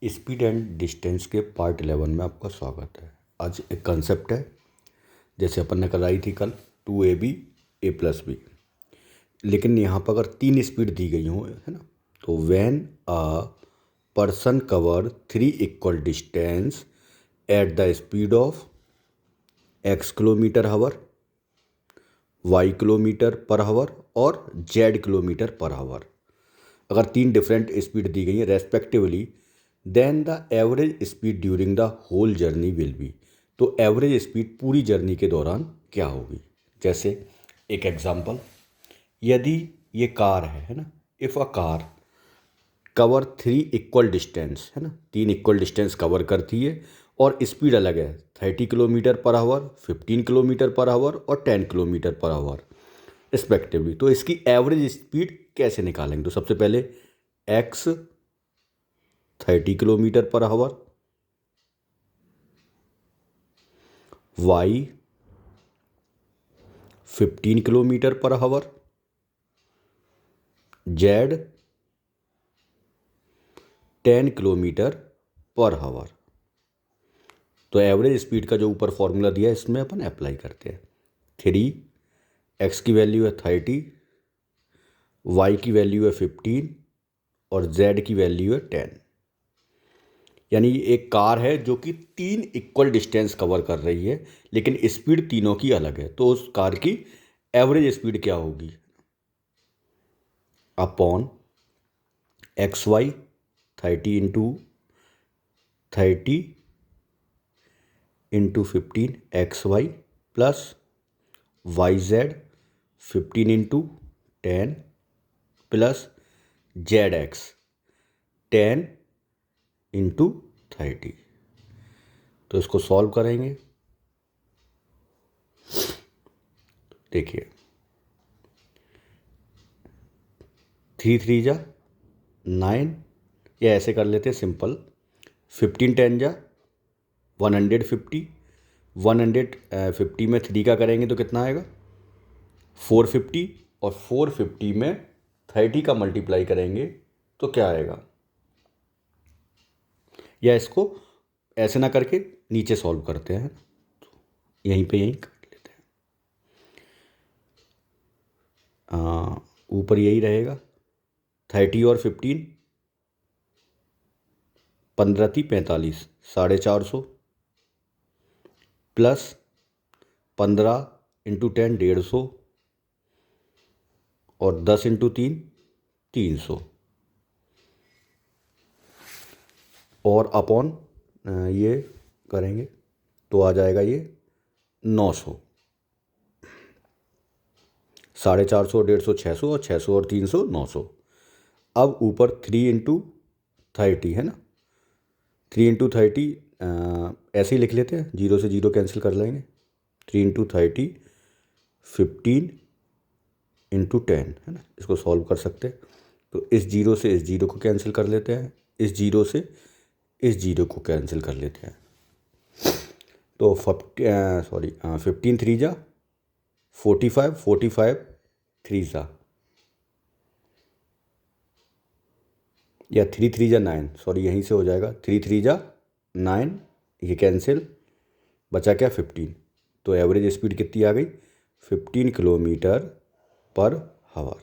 Speed and distance के part 11 में आपका स्वागत है। आज एक कंसेप्ट है, जैसे अपन ने कराई थी कल 2ab a+b, लेकिन यहाँ पर अगर 3 स्पीड दी गई हो, है ना, तो when a person cover 3 equal distance at the speed of x kilometre hour, y kilometre per hour और z किलोमीटर पर हावर, अगर 3 डिफरेंट स्पीड दी गई है respectively, then the average speed during the whole journey will be. तो average speed पूरी journey के दौरान क्या होगी। जैसे एक एग्जांपल, यदि ये कार है ना, if a car cover 3 equal distance, है ना, 3 इक्वल डिस्टेंस कवर करती है और स्पीड अलग है, 30 kilometre per our, 15 kilometre per our और 10 किलोमीटर पर आवर रिस्पेक्टिवली। तो इसकी एवरेज स्पीड कैसे निकालेंगे। तो सबसे पहले x 30 kilometre per hour, y 15 kilometre per hour, z 10 kilometre per hour. तो एवरेज स्पीड का जो ऊपर फॉर्मूला दिया है इसमें अपन अप्लाई करते हैं। 3, एक्स की वैल्यू है 30, वाई की वैल्यू है 15 और जेड की वैल्यू है 10। यानी एक कार है जो कि 3 इक्वल डिस्टेंस कवर कर रही है, लेकिन स्पीड तीनों की अलग है। तो उस कार की एवरेज स्पीड क्या होगी, upon x y 30 into 15 x y plus y z 15 into 10 plus z x 10 into 30। तो इसको सॉल्व करेंगे। देखिए 3 3 जा 9, या ऐसे कर लेते हैं सिंपल, 15 10 जा 150, 150 में 3 का करेंगे तो कितना आएगा 450, और 450 में 30 का मल्टीप्लाई करेंगे तो क्या आएगा। या इसको ऐसे ना करके नीचे सॉल्व करते हैं, यहीं पे कर लेते हैं। ऊपर यही रहेगा 30 और 15, 15 थी 45, 450 प्लस 15 इंटू 10 150 और 10 इंटू 3 300 और अपॉन ये करेंगे तो आ जाएगा ये 900, 450 150 600 और 600 और 300 900। अब ऊपर 3 इंटू 30 है ना, 3 इंटू 30 ऐसे ही लिख लेते हैं, 0 से 0 कैंसिल कर लेंगे। 3 इंटू 30 15 इंटू 10 है ना, इसको सॉल्व कर सकते हैं। तो इस 0 से इस 0 को कैंसिल कर लेते हैं, इस 0 से इस 0 को कैंसिल कर लेते हैं। तो 15 3 जा 45, 45 3 जा, या 3 3 जा 9, सॉरी यहीं से हो जाएगा 3 3 जा 9, ये कैंसिल, बचा क्या 15। तो एवरेज स्पीड कितनी आ गई 15 किलोमीटर पर हावर।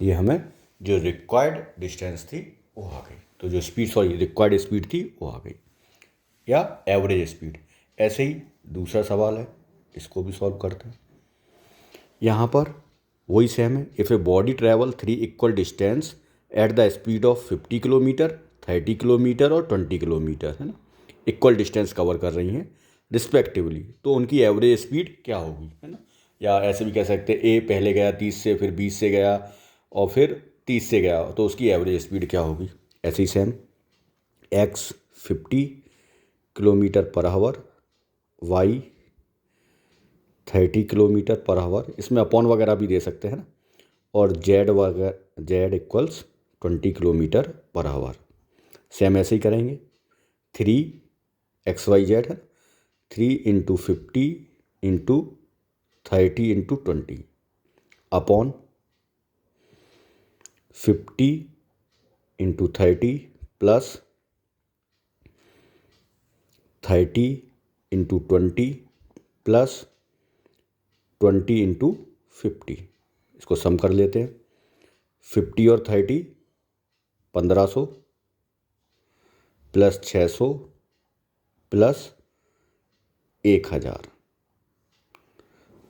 ये हमें जो रिक्वायर्ड डिस्टेंस थी वो आ गई, तो जो रिक्वायर्ड स्पीड थी वो आ गई, या एवरेज स्पीड। ऐसे ही दूसरा सवाल है, इसको भी सॉल्व करते हैं। यहाँ पर वही सेम है, if a body travel 3 equal distance at the speed of 50 kilometre, 30 kilometre और 20 किलोमीटर, है ना, इक्वल डिस्टेंस कवर कर रही हैं रिस्पेक्टिवली, तो उनकी एवरेज स्पीड क्या होगी, है ना। या ऐसे भी कह सकते हैं, ए पहले गया 30 से, फिर 20 से गया और फिर 30 से गया, तो उसकी एवरेज स्पीड क्या होगी। ऐसे ही same, X 50 kilometre per hour, Y 30 kilometre per hour, इसमें अपॉन वगैरह भी दे सकते हैं ना, और Z equals 20 kilometre per hour. Same ऐसे ही करेंगे, 3 एक्स वाई जेड है, 3 into 50 into 30 into 20 upon 50 into 30 plus 30 into 20 plus 20 into 50, इसको सम कर लेते हैं। 50 और 30 1500 प्लस 600 प्लस 1000,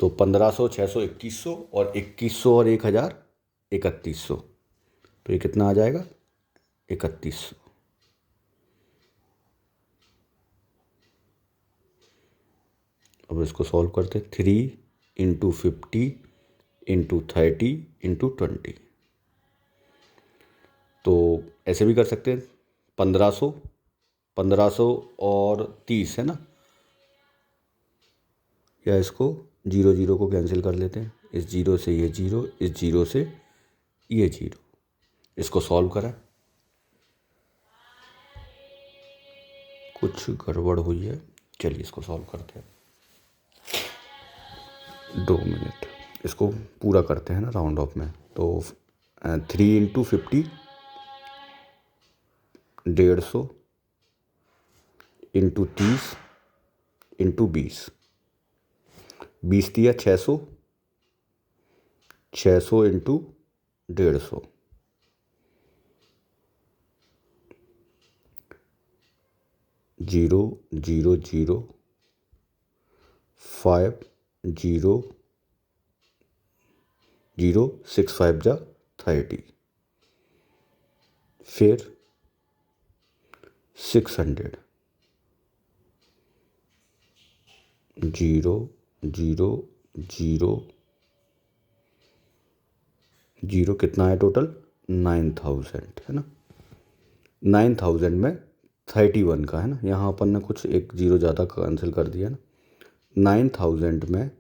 तो 1500, 600, 2100 और 2100 और 1000 3100, तो ये कितना आ जाएगा 3100। अब इसको सॉल्व करते, 3 इंटू 50 इंटू 30 इंटू 20, तो ऐसे भी कर सकते हैं 1500, 1500 और 30 है ना, या इसको 0 0 को कैंसिल कर लेते हैं, इस 0 से ये 0, इस 0 से ये 0, इसको सॉल्व करें। कुछ गड़बड़ हुई है, चलिए इसको सॉल्व करते हैं। 2 मिनट, इसको पूरा करते हैं ना राउंड ऑफ में, तो 3 इंटू 50 150 इंटू 30 इंटू 20, 20 दिया 600, 600 इंटू 150, 0 0 0 5 0 0 6 5 जा 30, फिर 600 0 0 0 0, कितना है टोटल 9000 है ना। 9000 में 31 का है ना, यहाँ अपन ने कुछ एक 0 ज़्यादा कैंसिल कर दिया ना। 9000 में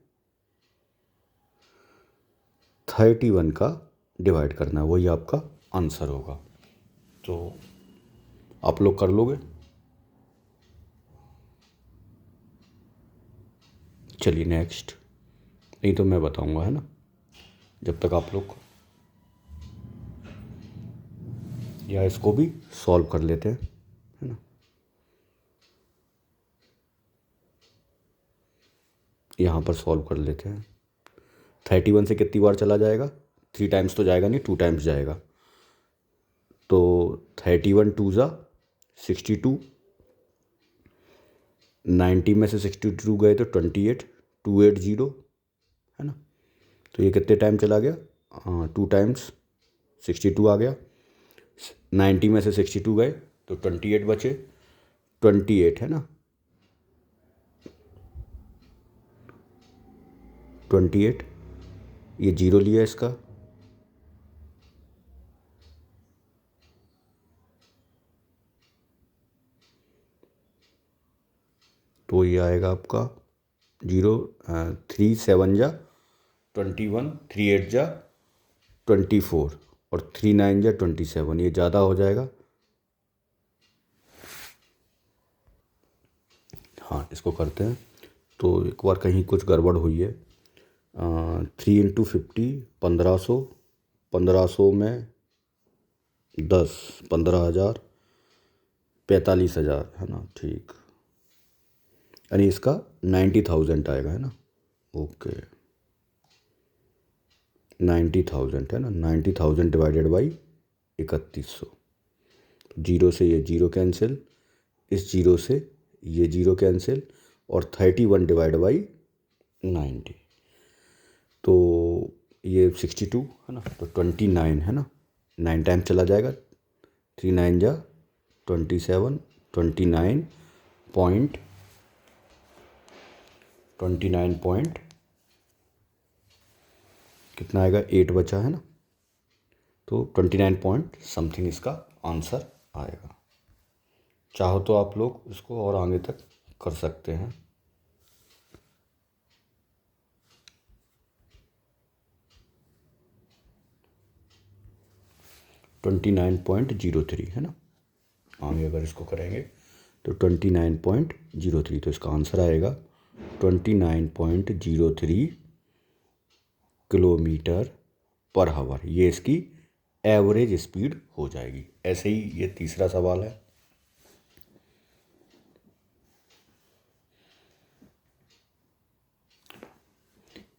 31 का डिवाइड करना है, वही आपका आंसर होगा। तो आप लोग कर लोगे। चलिए नेक्स्ट, नहीं तो मैं बताऊंगा है ना, जब तक आप लोग, या इसको भी सॉल्व कर लेते हैं है ना। यहाँ पर सॉल्व कर लेते हैं। 31 से कितनी बार चला जाएगा, 3 टाइम्स तो जाएगा नहीं, 2 टाइम्स जाएगा, तो 31 2 ज़ा 62, 90 में से 62 गए तो 28, 280 है ना। तो ये कितने टाइम चला गया, 2 टाइम्स 62 आ गया। 90 में से 62 गए तो 28 बचे, 28 है ना, 28, ये 0 लिया इसका, तो ये आएगा आपका 0, 3 7 जा 21, 3 8 जा 24 और 3 9 जा 27, ये ज़्यादा हो जाएगा। हाँ इसको करते हैं, तो एक बार कहीं कुछ गड़बड़ हुई है। 3 इंटू 50 1500, 1500 में 10 15,000, 45,000 है ना, ठीक, यानी इसका 90,000 आएगा है ना। ओके 90,000 है ना, 90,000 डिवाइडेड बाई 3100, 0 से ये 0 कैंसिल, इस 0 से ये 0 कैंसिल, और 31 डिवाइड बाई 90, तो ये 62 है ना, तो 29 है ना, 9 टाइम चला जाएगा, 3 9 जा 27, 29 पॉइंट कितना आएगा, 8 बचा है ना, तो 29 पॉइंट समथिंग इसका आंसर आएगा। चाहो तो आप लोग इसको और आगे तक कर सकते हैं। $29.03 है ना, आगे अगर इसको करेंगे तो 29.03, तो इसका आंसर आएगा 29.03 किलोमीटर पर हावर, ये इसकी एवरेज स्पीड हो जाएगी। ऐसे ही ये तीसरा सवाल है।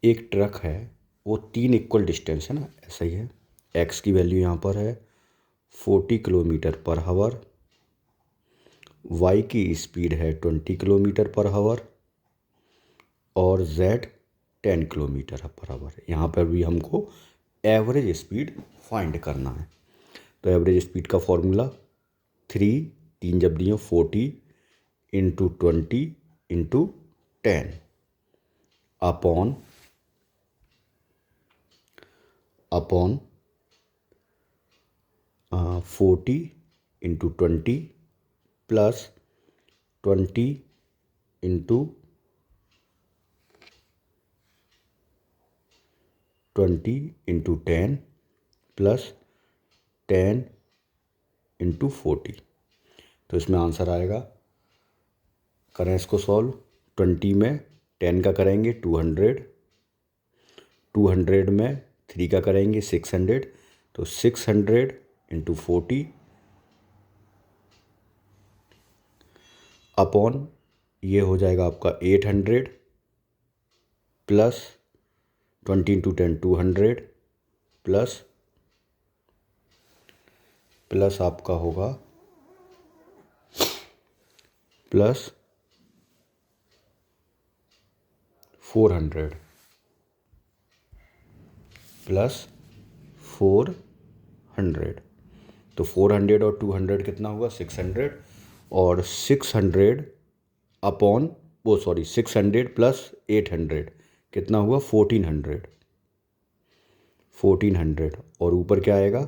एक ट्रक है, वो 3 इक्वल डिस्टेंस है ना, ऐसा ही है। एक्स की वैल्यू यहाँ पर है 40 किलोमीटर पर हावर, वाई की स्पीड है 20 किलोमीटर पर हावर और जेड 10 किलोमीटर पर हावर। यहाँ पर भी हमको एवरेज स्पीड फाइंड करना है। तो एवरेज स्पीड का फॉर्मूला 3 जब दिए 40 into 20 into 10 upon 40 into 20 plus 20 into 10 plus 10 into 40। तो इसमें आंसर आएगा, करें इसको सॉल्व। 20 में 10 का करेंगे 200, 200 में 3 का करेंगे 600, तो 600 इंटू 40 अपॉन ये हो जाएगा आपका 800 प्लस 20 इंटू 10 200 प्लस आपका होगा प्लस 400 प्लस 400। तो 400 और 200 कितना हुआ 600, और 600 अपॉन 600 प्लस 800 कितना हुआ 1400 और ऊपर क्या आएगा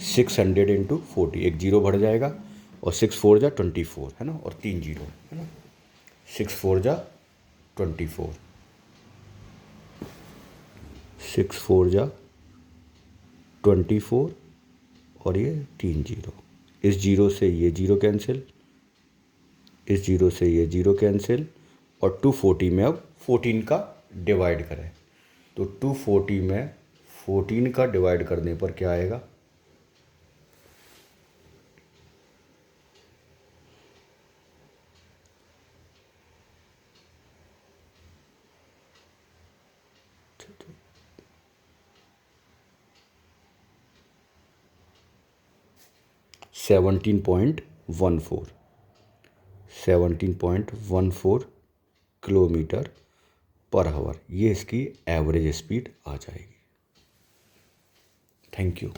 600 इंटू 40, एक जीरो बढ़ जाएगा और 6 4 जा 24 है ना, और 3 जीरो है ना, 6 4 जा 24, 6 4 जा 24 और ये 3 जीरो, इस जीरो से ये जीरो कैंसिल, इस जीरो से ये जीरो कैंसिल, और 240 में अब 14 का डिवाइड करें तो 240 में 14 का डिवाइड करने पर क्या आएगा 17.14 किलोमीटर पर हावर। ये इसकी एवरेज स्पीड आ जाएगी। Thank you.